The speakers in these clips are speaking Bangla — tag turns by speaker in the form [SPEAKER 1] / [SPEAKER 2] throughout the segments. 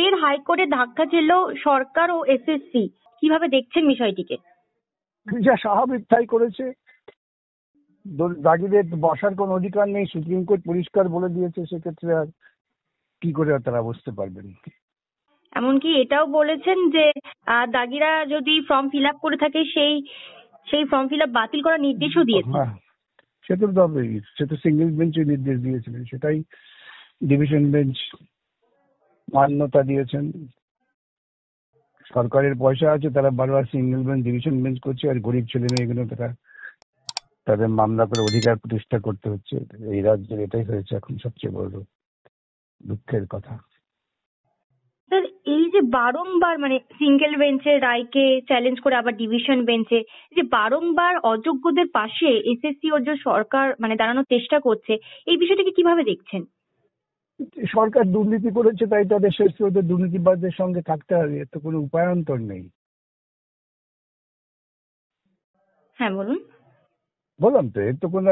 [SPEAKER 1] ফের হাইকোর্টে ধাক্কা খেল সরকার ও এসএসসি, কিভাবে দেখছেন বিষয়টিকে?
[SPEAKER 2] যা স্বাভাবিক তাই করেছে। দাগিদের বসার কোনো অধিকার নেই, সুপ্রিম কোর্ট পরিষ্কার বলে দিয়েছে। সেক্ষেত্রে আর কি করে তারা বসতে পারবেন?
[SPEAKER 1] এমনকি এটাও বলেছেন যে দাগিরা যদি ফর্ম ফিল আপ করে থাকে সেই সেই ফর্ম ফিল আপ বাতিল করার নির্দেশও দিয়েছেন।
[SPEAKER 2] হ্যাঁ, সে তো তবেই, সে তো সিঙ্গেল বেঞ্চে নির্দেশ দিয়েছিলেন, সেটাই ডিভিশন বেঞ্চ মান্যতা দিয়েছেন। সরকারের পয়সা আছে, তারা বারবার সিঙ্গেল বেঞ্চ ডিভিশন বেঞ্চ করছে, আর গরিব ছেলে মেয়েগুলো তারা তাদের মামলা করে অধিকার প্রতিষ্ঠা করতে হচ্ছে। এই রাজ্যের এটাই হয়েছে এখন সবচেয়ে বড় দুঃখের কথা।
[SPEAKER 1] স্যার, এই যে বারংবার মানে সিঙ্গেল বেঞ্চের রায়কে চ্যালেঞ্জ করে আবার ডিভিশন বেঞ্চে যে বারংবার অযোগ্যদের পাশে এসএসসি ও যে সরকার মানে দাঁড়ানোর চেষ্টা করছে, এই বিষয়টাকে কিভাবে দেখছেন?
[SPEAKER 2] সরকার দুর্নীতি করেছে তাই তাদের শেষ ওদের দুর্নীতিবাজদের সঙ্গে থাকতে হবে, এর তো কোনো উপায়ান্তর নেই।
[SPEAKER 1] হ্যাঁ, বলুন।
[SPEAKER 2] বললাম তো, এর তো কোনো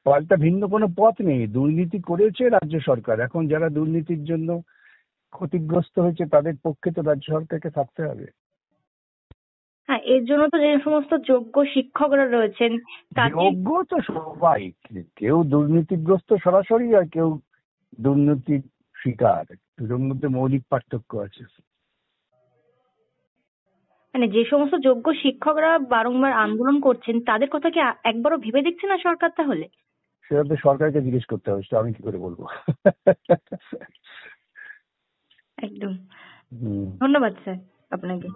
[SPEAKER 2] পাল্টা ভিন্ন কোনো পথ নেই। দুর্নীতি করেছে রাজ্য সরকার, এখন যারা দুর্নীতির জন্য ক্ষতিগ্রস্ত হয়েছে তাদের পক্ষে তো রাজ্য সরকারকে থাকতে হবে।
[SPEAKER 1] হ্যাঁ, এর জন্য তো যে সমস্ত যোগ্য শিক্ষকরা রয়েছেন তাদের
[SPEAKER 2] যোগ্য তো সবাই, কেউ দুর্নীতিগ্রস্ত সরাসরি আর কেউ দুর্নীতির শিকার, দুটোর মধ্যে মৌলিক পার্থক্য আছে।
[SPEAKER 1] মানে যে সমস্ত যোগ্য শিক্ষকরা বারংবার আন্দোলন করছেন তাদের কথা কি একবারও ভেবে দেখছে না সরকার তাহলে?
[SPEAKER 2] সেটা তো সরকারকে জিজ্ঞেস করতে হবে, সেটা আমি কি করে বলবো?
[SPEAKER 1] একদম।
[SPEAKER 2] হুম।
[SPEAKER 1] ধন্যবাদ স্যার আপনাকে।